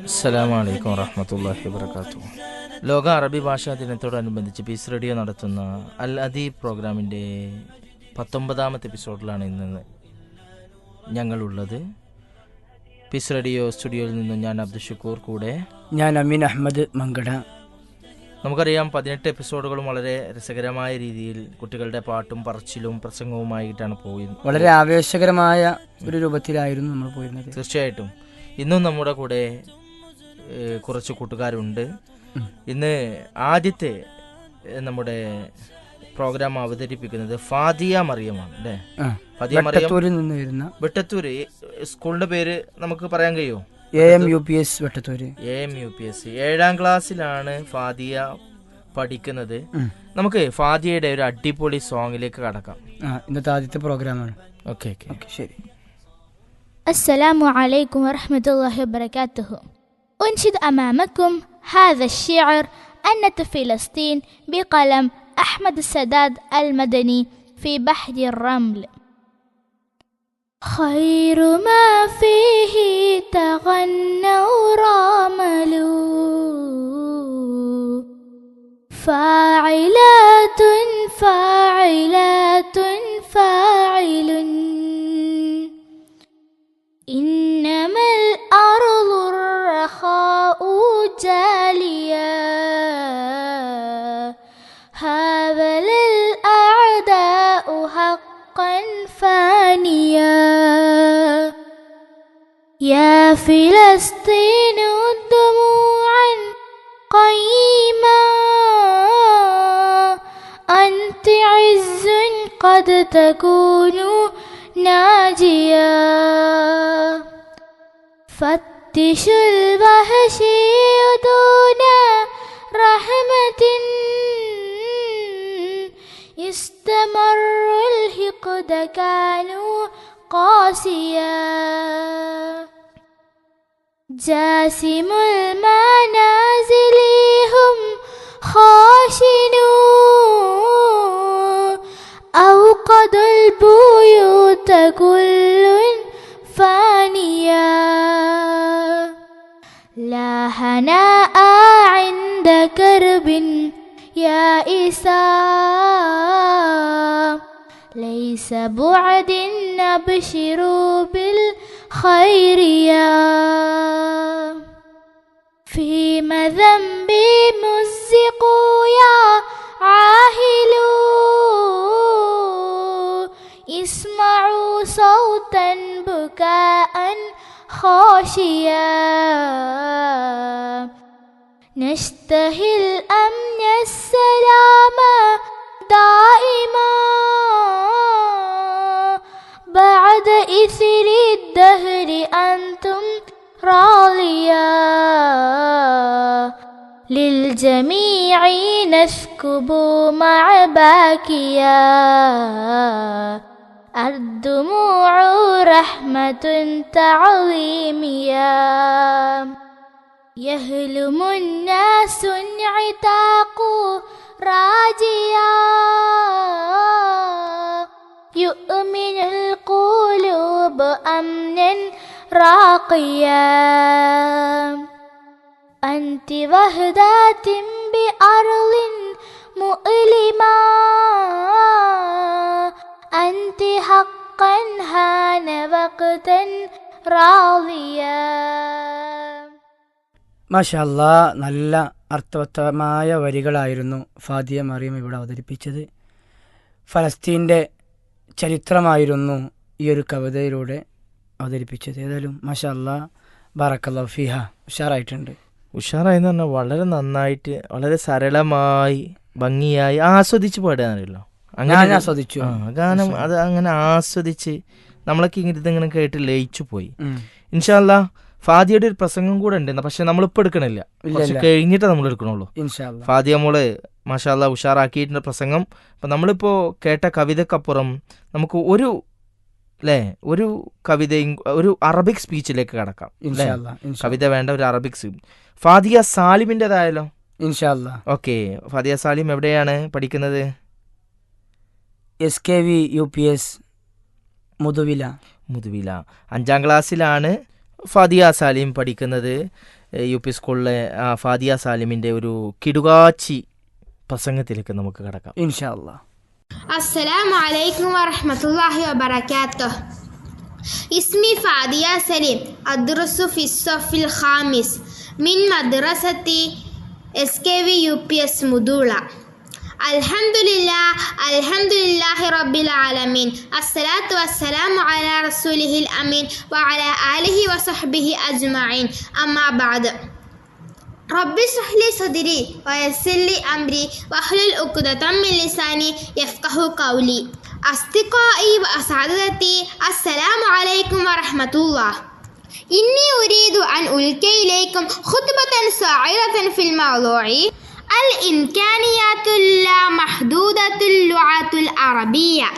അസ്സലാമു അലൈക്കും വറഹ്മത്തുള്ളാഹി വബറകാതുഹു. ലോക അറബി ഭാഷാ ദിനത്തോടനുബന്ധിച്ച് പീസ് റേഡിയോ നടത്തുന്ന അൽ അദീബ് പ്രോഗ്രാമിൻ്റെ 19ാമത്തെ എപ്പിസോഡിലാണ് ഇന്ന് ഞങ്ങളുള്ളത്. പീസ് റേഡിയോ സ്റ്റുഡിയോയിൽ നിന്നും ഞാൻ അബ്ദുഷക്കൂർ, കൂടെ ഞാൻ അമീൻ അഹമ്മദ് മങ്കട. നമുക്കറിയാം, 18 എപ്പിസോഡുകളും വളരെ രസകരമായ രീതിയിൽ കുട്ടികളുടെ പാട്ടും പറച്ചിലും പ്രസംഗവുമായിട്ടാണ് പോയിരുന്നത്. വളരെ ആവേശകരമായ ഒരു രൂപത്തിലായിരുന്നു നമ്മൾ പോയിരുന്നത്. തീർച്ചയായിട്ടും ഇന്നും നമ്മുടെ കൂടെ കുറച്ച് കൂട്ടുകാരുണ്ട്. ഇന്ന് ആദ്യത്തെ നമ്മുടെ പ്രോഗ്രാം അവതരിപ്പിക്കുന്നത് ഫാദിയ മറിയമാണ് അല്ലേ? ഫാദിയ മറിയം വെട്ടത്തൂര്. സ്കൂളിന്റെ പേര് നമുക്ക് പറയാൻ കഴിയുമോ? AMUPS വെട്ടത്തൂര്. AMUPS 7ാം ക്ലാസ്സിലാണ് ഫാദിയ പഠിക്കുന്നത്. നമുക്ക് ഫാദിയയുടെ ഒരു അടിപൊളി സോങ്ങിലേക്ക് കടക്കാം. ഇന്നത്തെ ആദ്യത്തെ പ്രോഗ്രാമാണ്. ഓക്കെ, ശരി. السلام عليكم ورحمة الله وبركاته. أنشد أمامكم هذا الشعر أنة فلسطين بقلم أحمد السداد المدني في بحر الرمل. خير ما فيه تغنوا راملوا فاعلات فاعلات فاعل إنما الأرض الرخاء جاليا هاول الأعداء حقا فانيا يا فلسطين دموعا قيما أنت عز قد تكون ناجيا فتشوا الوحشي دون رحمة استمر الحقد كانوا قاسيا جاسم المنازل هم خاشنون أوقدوا البيوت كل فانيا لا هناء عند كرب يا إساء ليس بعد نبشروا بالخير يا فيما ذنبي مزقوا يا عاهلوا اسمعوا صوتا بكاء خاشيا نشتهي الأمن السلام دائما بعد إثر الدهر أنتم راضيا للجميع نسكب مع باكيا الدموع رحمة تعظيميا يهلم الناس انعتاق راجيا يؤمن القلوب أمنا راقيا أنت وهدات بأرض مؤلمة أنت حقا هان وقتا راضيا. മാഷാ അല്ലാ, നല്ല അർത്ഥവത്തമായ വരികളായിരുന്നു ഫാദിയ മറിയം ഇവിടെ അവതരിപ്പിച്ചത്. ഫലസ്തീൻ്റെ ചരിത്രമായിരുന്നു ഈ ഒരു കവിതയിലൂടെ അവതരിപ്പിച്ചത്. ഏതായാലും മാഷാ അല്ലാ, ബറക്കല്ലാഹു ഫീഹ. ഉഷാറായെന്ന് പറഞ്ഞാൽ വളരെ നന്നായിട്ട്, വളരെ സരളമായി, ഭംഗിയായി ആസ്വദിച്ച് പാടുകയാണല്ലോ. അങ്ങനെ ആസ്വദിച്ചു ഗാനം. അത് അങ്ങനെ ആസ്വദിച്ച് നമ്മളൊക്കെ ഇങ്ങനെ കേട്ട് ലയിച്ചു പോയി. ഇൻഷാ അല്ലാ, ഫാദിയുടെ ഒരു പ്രസംഗം കൂടെ ഉണ്ട്, പക്ഷെ നമ്മളിപ്പോൾ എടുക്കണില്ല, പക്ഷെ കഴിഞ്ഞിട്ടേ നമ്മൾ എടുക്കണുള്ളൂ. ഫാദിയ മോള് മാഷാ അല്ലാ ഉഷാറാക്കിയിട്ടുണ്ട് പ്രസംഗം. അപ്പം നമ്മളിപ്പോൾ കേട്ട കവിതക്കപ്പുറം നമുക്ക് ഒരു കവിതയും ഒരു അറബിക് സ്പീച്ചിലേക്ക് കടക്കാം. കവിത വേണ്ട, ഒരു അറബിക് ഫാദിയ സാലിമിൻ്റെതായാലോ? ഇൻഷാ അല്ലാ. ഓക്കെ, ഫാദിയ സാലിം എവിടെയാണ് പഠിക്കുന്നത്? SKV UPS മുതുവില. 5ാം ക്ലാസ്സിലാണ്. ഫാദിയ സാലിം പഠിക്കുന്നത് യു പി സ്കൂളിലെ ഫാദിയ സാലിമിൻ്റെ ഒരു കിടുകാച്ചി പ്രസംഗത്തിലേക്ക് നമുക്ക് കടക്കാം ഇൻഷാ അല്ലാഹ്. السلام عليكم ورحمة الله وبركاته. اسمي فادية سليم، أدرس في الصف الخامس من مدرسة SKV UPS مدولة. الحمد لله رب العالمين، الصلاة والسلام على رسوله الأمين وعلى آله وصحبه أجمعين، أما بعد. رب اشرح لي صدري ويسر لي أمري واحلل عقدة من لساني يفقه قولي. أصدقائي وأساتذتي، السلام عليكم ورحمة الله. إني أريد أن ألقي إليكم خطبة صغيرة في الموضوع الإمكانيات اللامحدودة اللغة العربية.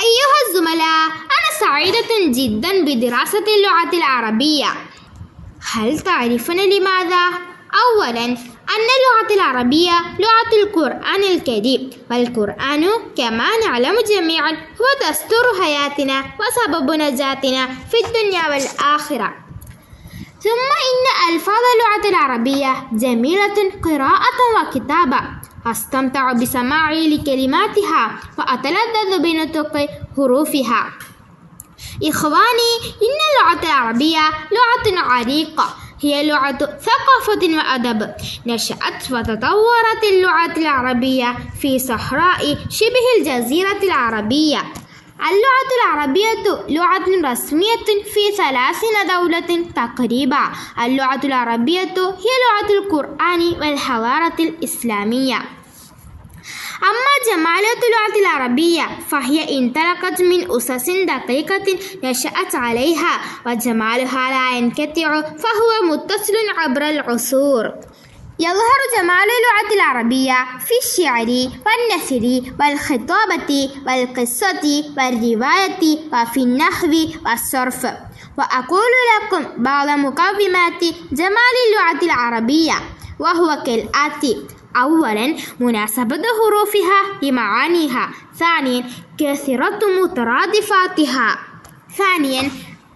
أيها الزملاء، أنا سعيدة جدا بدراسة اللغة العربية. هل تعرفون لماذا؟ أولا أن اللغة العربية لغة القرآن الكريم، والقرآن كما نعلم جميعا هو دستور حياتنا وسبب نجاتنا في الدنيا والآخرة. ثم إن ألفاظ اللغة العربية جميلة قراءة وكتابة، أستمتع بسماعي لكلماتها وأتلذذ بنطق حروفها. إخواني، إن اللغة العربية لغة عريقة، هي لغة ثقافة وأدب. نشأت وتطورت اللغة العربية في صحراء شبه الجزيرة العربية. اللغة العربية لغة رسمية في 30 دولة تقريبا. اللغة العربية هي لغة القرآن والحضارة الإسلامية. أما جمالية اللغة العربية فهي انطلقت من أسس دقيقة نشأت عليها، وجمالها لا ينقطع فهو متصل عبر العصور. يظهر جمال اللغة العربية في الشعر والنثر والخطابة والقصة والرواية وفي النحو والصرف. وأقول لكم بعض مقومات جمال اللغة العربية، وهو كالآتي: أولا مناسبة حروفها لمعانيها. ثانيا كثرة مترادفاتها. ثانيا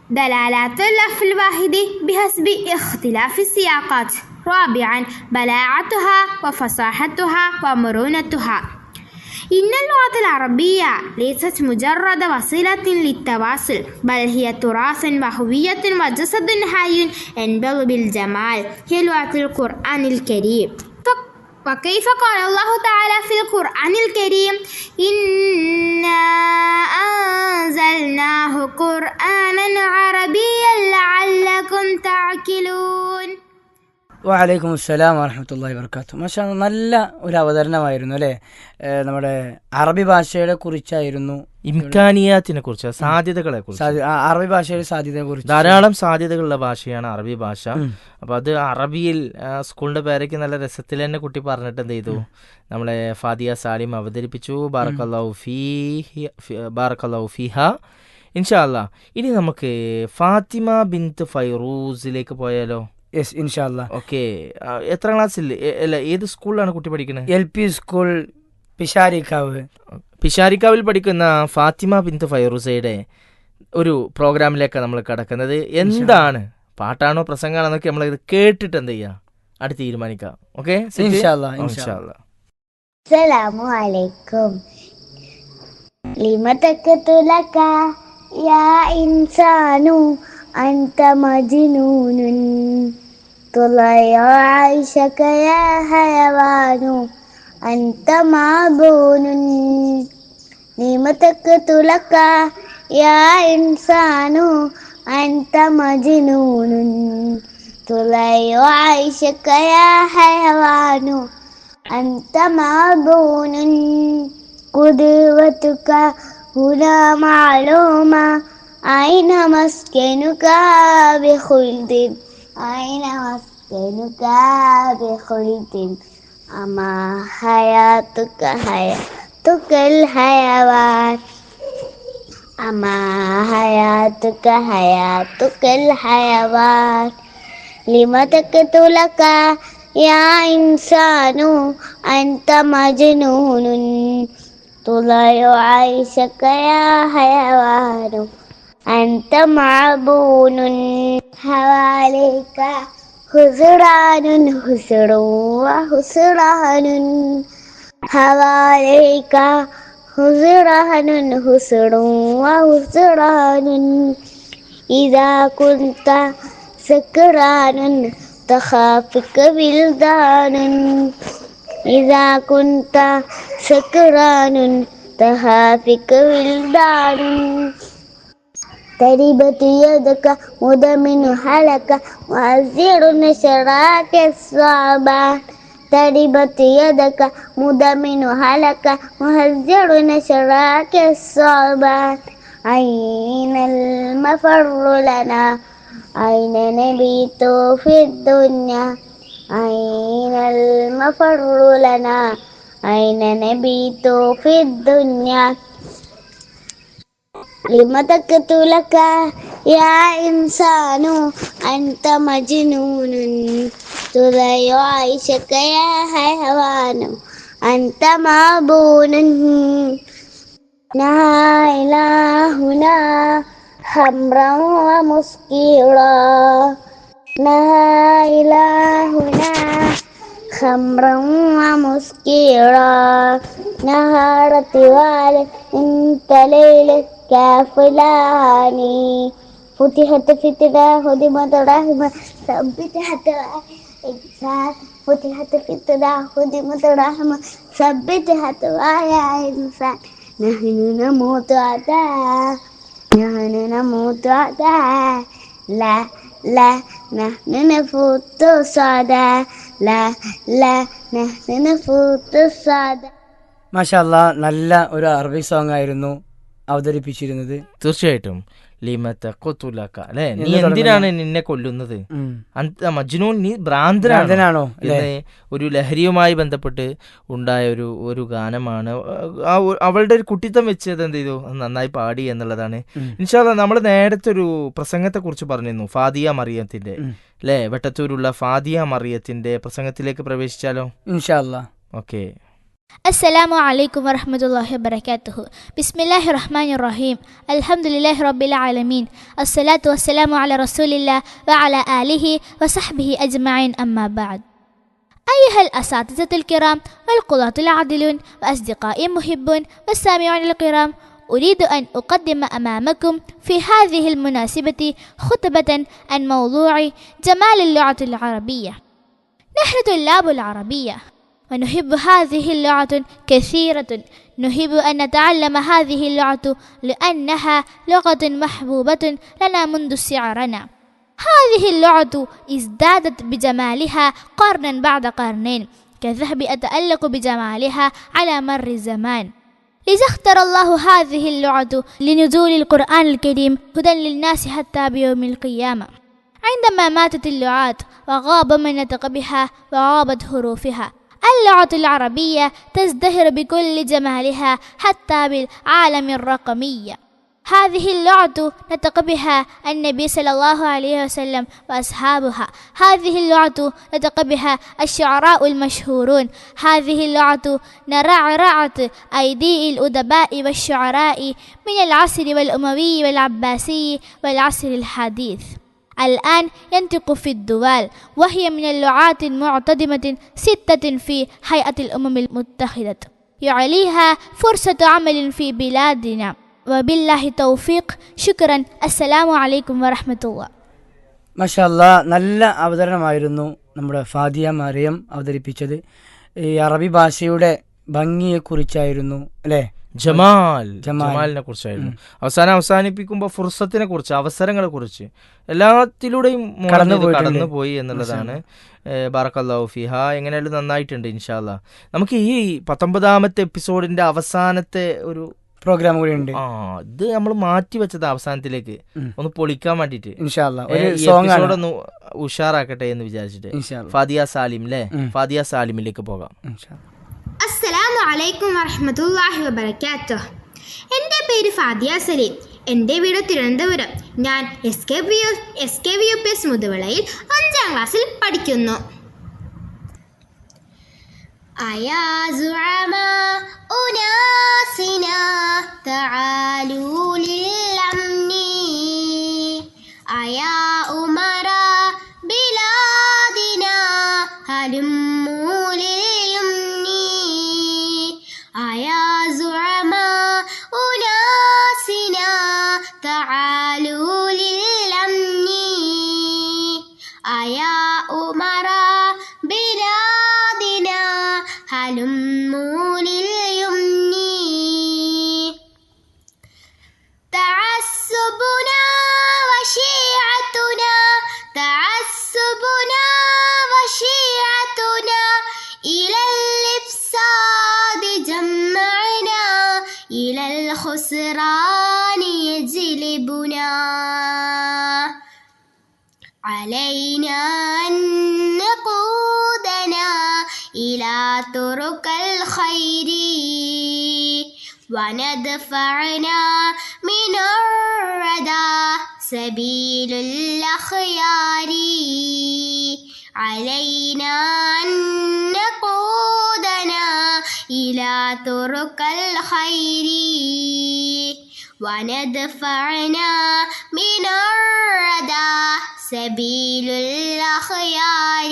دلالات اللفظ الواحد بحسب اختلاف السياقات. رابعا بلاغتها وفصاحتها ومرونتها. إن اللغة العربية ليست مجرد وسيلة للتواصل، بل هي تراث وهوية وجسد حي ينبض بالجمال، هي لغة القرآن الكريم. وكيف قال الله تعالى في القرآن الكريم: إنا أنزلناه قرآنا عربيا لعلكم تعقلون. വഅലൈക്കും അസ്സലാം വറഹ്മത്തുള്ളാഹി വബറകാതുഹു. മാഷാ അല്ലാഹ്, നല്ല ഒരു അവതരണമായിരുന്നു അല്ലേ? നമ്മുടെ അറബി ഭാഷയെ കുറിച്ചായിരുന്നു, ഇംകാനിയാത്തിനെ കുറിച്ച്, സാധ്യതകളെ കുറിച്ച്. അറബി ഭാഷയുടെ സാധ്യതയെ കുറിച്ച്. ധാരാളം സാധ്യതകളുള്ള ഭാഷയാണ് അറബി ഭാഷ. അപ്പൊ അത് അറബിയിൽ സ്കൂളിന്റെ പേരയ്ക്ക് നല്ല രസത്തിൽ തന്നെ കുട്ടി പറഞ്ഞിട്ട് എന്ത് ചെയ്തു, നമ്മളെ ഫാദിയ സാലിം അവതരിപ്പിച്ചു. ബാറക്കല്ലാഹു ഫീഹ. ഇൻഷാ അല്ലാ, ഇനി നമുക്ക് ഫാത്തിമ ബിൻത്ത് ഫൈറൂസിലേക്ക് പോയാലോ? യെസ്, ഇൻഷാ അല്ലാഹ്. ഓക്കെ, എത്ര ക്ലാസ്സിൽ, അല്ല ഏത് സ്കൂളിലാണ് കുട്ടി പഠിക്കുന്നത്? LP സ്കൂൾ പിഷാരിക്കാവിൽ പഠിക്കുന്ന ഫാത്തിമ ബിൻത്ത് ഫൈറൂസയുടെ ഒരു പ്രോഗ്രാമിലേക്കാണ് നമ്മൾ കിടക്കുന്നത്. എന്താണ്, പാട്ടാണോ പ്രസംഗമാണോ എന്നൊക്കെ നമ്മൾ ഇത് കേട്ടിട്ട് എന്ത് ചെയ്യാം, അടുത്ത് തീരുമാനിക്കാം. ഓക്കെ, ഇൻഷാ അല്ലാഹ്. അസ്സലാമു അലൈക്കും. ലിമ തഖതു ലക യാ ഇൻസാനു അൻത മജ്നൂനുൻ തുലയ ആയിഷക യാ ഹയവാനു അൻത മാബൂനുൻ. ലിമ തഖതു ലക യാ ഇൻസാനു അൻത മജ്നൂനുൻ തുലയ ആയിഷക യാ ഹയവാനു أنت معبون. قدوتك هنا معلومة، أين مسكنك بخلد، أين مسكنك بخلد. أما حياتك حياتك الحيوان، أما حياتك حياتك الحيوان. لما تقتلك يا إنسان أنت مجنون طلع عيشك يا حيوان أنت معبون حواليك خسران خسر وخسران حواليك خسران خسر وخسران إذا كنت سكران تخافك بلدان إذا كنت سكران تخافك بلدان تربت يدك مدمن حلك وأزير نشراك الصعبان تربت يدك مدمن حلك وهزر نشراك الصعبان أين المفر لنا أين نبيت في الدنيا أين المفر لنا أين نبيت في الدنيا لم تقتلك يا إنسان أنت مجنون تضيع عيشك يا حيوان أنت معبون نهى إلهنا خمرا ومسكرا نهى إلهنا خمرا ومسكرا نهار طوال انت ليل كافلاني فتحت فتنة هدمت رحمة ثبتت إنسان فتحت فتنة هدمت رحمة ثبتت يا إنسان نحن نموت عدا نحن نموت عدا لا لا نحن نفوت صعدا لا لا نحن نفوت صعدا. മാഷാ അല്ലാ, നല്ല ഒരു അറബി സോങ് ആയിരുന്നു അവതരിപ്പിച്ചിരുന്നത്. തീർച്ചയായിട്ടും ലിമത്ത കൊത്തുലക്ക അല്ലെ, നീ എന്തിനാണ് നിന്നെ കൊല്ലുന്നത്, മജ്നൂൻ നീ ഭ്രാന്തനാണോ എന്ന് ഒരു ലഹരിയുമായി ബന്ധപ്പെട്ട് ഉണ്ടായ ഒരു ഗാനമാണ്. അവളുടെ ഒരു കുട്ടിത്തം വെച്ചത് എന്ത് ചെയ്തു, നന്നായി പാടി എന്നുള്ളതാണ്. ഇൻഷാ അല്ലാ, നമ്മൾ നേരത്തെ ഒരു പ്രസംഗത്തെ കുറിച്ച് പറഞ്ഞിരുന്നു, ഫാദിയ മറിയത്തിന്റെ അല്ലെ, വെട്ടത്തൂരുള്ള ഫാദിയ മറിയത്തിന്റെ പ്രസംഗത്തിലേക്ക് പ്രവേശിച്ചാലോ? ഇൻഷാ അല്ലാ. ഓക്കെ. السلام عليكم ورحمة الله وبركاته. بسم الله الرحمن الرحيم. الحمد لله رب العالمين. الصلاة والسلام على رسول الله وعلى آله وصحبه أجمعين. أما بعد، أيها الأساتذة الكرام والقضاة العادلون وأصدقائي المحبون والسامعون الكرام، أريد أن أقدم أمامكم في هذه المناسبة خطبة عن موضوع جمال اللغة العربية. نحن طلاب العربية ونحب هذه اللغة كثيرة، نحب أن نتعلم هذه اللغة لأنها لغة محبوبة لنا منذ صغرنا. هذه اللغة ازدادت بجمالها قرنا بعد قرنين، كالذهب أتألق بجمالها على مر الزمان. لذا اختار الله هذه اللغة لنزول القرآن الكريم هدى للناس حتى بيوم القيامة. عندما ماتت اللغات وغاب من نطق بها وغابت حروفها، اللغة العربية تزدهر بكل جمالها حتى بالعالم الرقمي. هذه اللغة نطق بها النبي صلى الله عليه وسلم وأصحابها، هذه اللغة نطق بها الشعراء المشهورون، هذه اللغة نرعرعت أيدي الأدباء والشعراء من العصر والأموي والعباسي والعصر الحديث. الآن ينطق في الدول، وهي من اللغات المعتدمة 6 في هيئة الأمم المتحدة، يعليها فرصة عمل في بلادنا. وبالله توفيق. شكرا. السلام عليكم ورحمة الله. മാഷാ അല്ലാ, നല്ല അവതരണമായിരുന്നു നമ്മുടെ ഫാദിയ മറിയം അവതരിപ്പിച്ചത്. ഈ അറബി ഭാഷയുടെ ഭംഗിയെക്കുറിച്ചായിരുന്നു അല്ലേ? ജമാലിനെ കുറിച്ചായിരുന്നു. അവസാനിപ്പിക്കുമ്പോൾ ഫുർസത്തിനെ കുറിച്ച്, അവസരങ്ങളെ കുറിച്ച്, എല്ലാത്തിലൂടെയും കടന്നുപോയി എന്നുള്ളതാണ്. ബാറക്കല്ലാഹു ഫിഹ. എങ്ങനെയായാലും നന്നായിട്ടുണ്ട്. ഇൻഷാ അല്ലാ, നമുക്ക് ഈ 19ാമത്തെ എപ്പിസോഡിന്റെ അവസാനത്തെ ഒരു പ്രോഗ്രാം കൂടി ഉണ്ട്. ഇത് നമ്മൾ മാറ്റി വെച്ചത് അവസാനത്തിലേക്ക് ഒന്ന് പൊളിക്കാൻ വേണ്ടിട്ട്. ഇൻഷാ അല്ലാ, ഒന്ന് ഉഷാറാക്കട്ടെ എന്ന് വിചാരിച്ചിട്ട്. ഫാദിയ സാലിം അല്ലേ, ഫാദിയ സാലിമിലേക്ക് പോകാം. അസ്സലാമു അലൈക്കും വറഹ്മത്തുള്ളാഹി വബറകാതുഹു. എൻ്റെ പേര് ഫാദിയ സലീം. എൻ്റെ വീട് തിരുവനന്തപുരം. ഞാൻ SKVUPS മുതുവിളയിൽ 5ാം ക്ലാസ്സിൽ പഠിക്കുന്നു. അയാ സുഅമാ ഉനാസിനാ തആലൂ ലിൽ അംനി هلموا لليمن أيا زعماء أناسنا تعالوا للأمن أيا أمراء بلادنا هلموا لليمن تعصبنا وشيعتنا تعصبنا وشيعتنا إلى الإفساد جمعنا إلى الخسران يجلبنا علينا أن نقودنا إلى طرق الخير وندفعنا من الردى سبيل الأخيار علينا أن نقودنا إلى طرق الخير وندفعنا من الردى سبيل الأخيار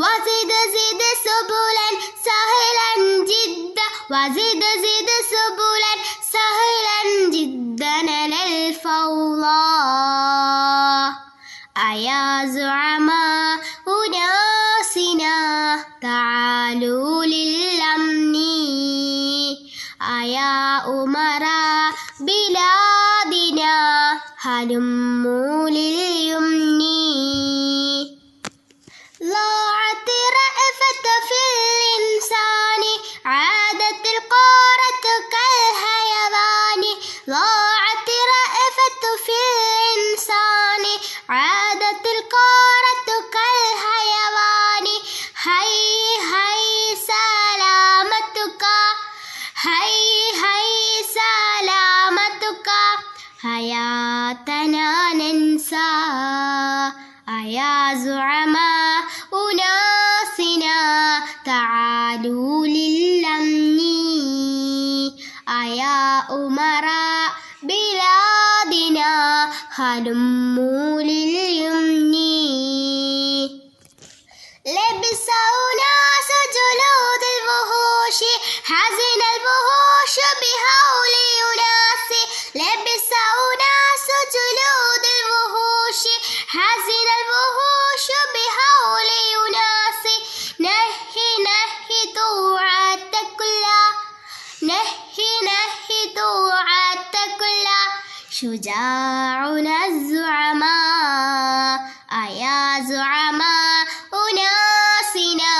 وزد زد سبلا سهلا جدا وزد زد سبلا سهلا جدا للفوضى أيا زعماء أناسنا تعالوا للأمن أيا أمراء بلادنا هلموا لليمن ضاعت رأفة في الإنسان عادت القارة كالحيوان ضاعت رأفة في الإنسان عادت القارة كالحيوان هي هي سلامتك هي هي سلامتك حياتنا ننسى أيا زعماء أناسنا تعالوا للأمن أيا أمراء بلادنا هلموا لليمن لبس أناس جلود الوحوش حزن الوحوش بهول أناس لبس أناس جلود الوحوش حزن الوحوش بهول أناس نهي نهي طوعات كلها نهي نهي طوعات كلها شجاعنا الزعماء أيا زعماء أناسنا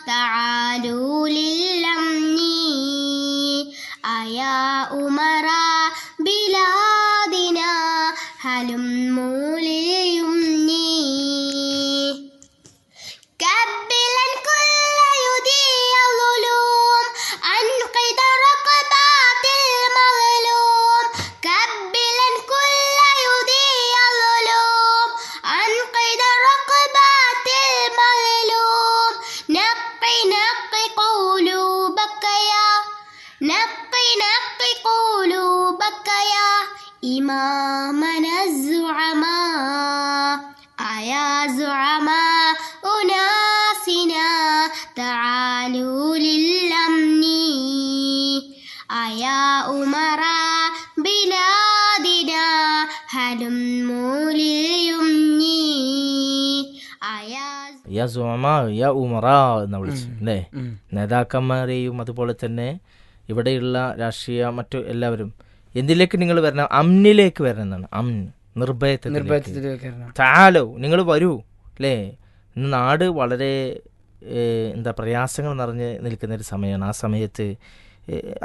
تعالوا للأمن أيا أمراء بلادنا هلموا لليمن كبلا كل يدي الظلوم أنقذ رقبات المظلوم كبلا كل يدي الظلوم أنقذ رقبات المظلوم نقي نقي قلوبك يا نقي نقي قلوبك يا إمامنا الزعماء أيا زعماء أناسنا تعالوا للأمن أيا أمراء بلادنا هلموا لليمن أيا യാ സുമ യാ ഉമറ എന്ന് വിളിച്ചു അല്ലേ. നേതാക്കന്മാരെയും അതുപോലെ തന്നെ ഇവിടെയുള്ള രാഷ്ട്രീയ മറ്റു എല്ലാവരും എന്തിലേക്ക് നിങ്ങൾ വരണം? അമ്നിലേക്ക് വരണം എന്നാണ്. അമ്ൻ നിർഭയത്തിലേക്ക്. താലോ നിങ്ങൾ വരൂ അല്ലേ. ഇന്ന് നാട് വളരെ പ്രയാസങ്ങൾ നിറഞ്ഞ് നിൽക്കുന്നൊരു സമയമാണ്. ആ സമയത്ത്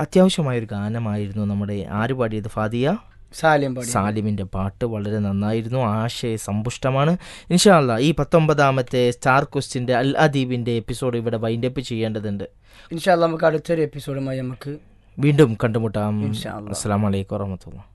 അത്യാവശ്യമായൊരു ഗാനമായിരുന്നു നമ്മുടെ ആര് പാടിയത്? ഫാദിയ സാലിമിൻ്റെ പാട്ട് വളരെ നന്നായിരുന്നു, ആശയ സമ്പുഷ്ടമാണ്. ഇൻഷാ അല്ലാഹ് ഈ 19ാമത്തെ സ്റ്റാർ ക്വസ്റ്റിൻ്റെ അൽ അദീബിൻ്റെ എപ്പിസോഡ് ഇവിടെ വൈൻഡപ്പ് ചെയ്യേണ്ടതുണ്ട്. ഇൻഷാ അല്ലാഹ് നമുക്ക് അടുത്തൊരു എപ്പിസോഡുമായി നമുക്ക് വീണ്ടും കണ്ടുമുട്ടാം. അസ്സലാമു അലൈക്കും വറഹ്മത്തുള്ളാഹി.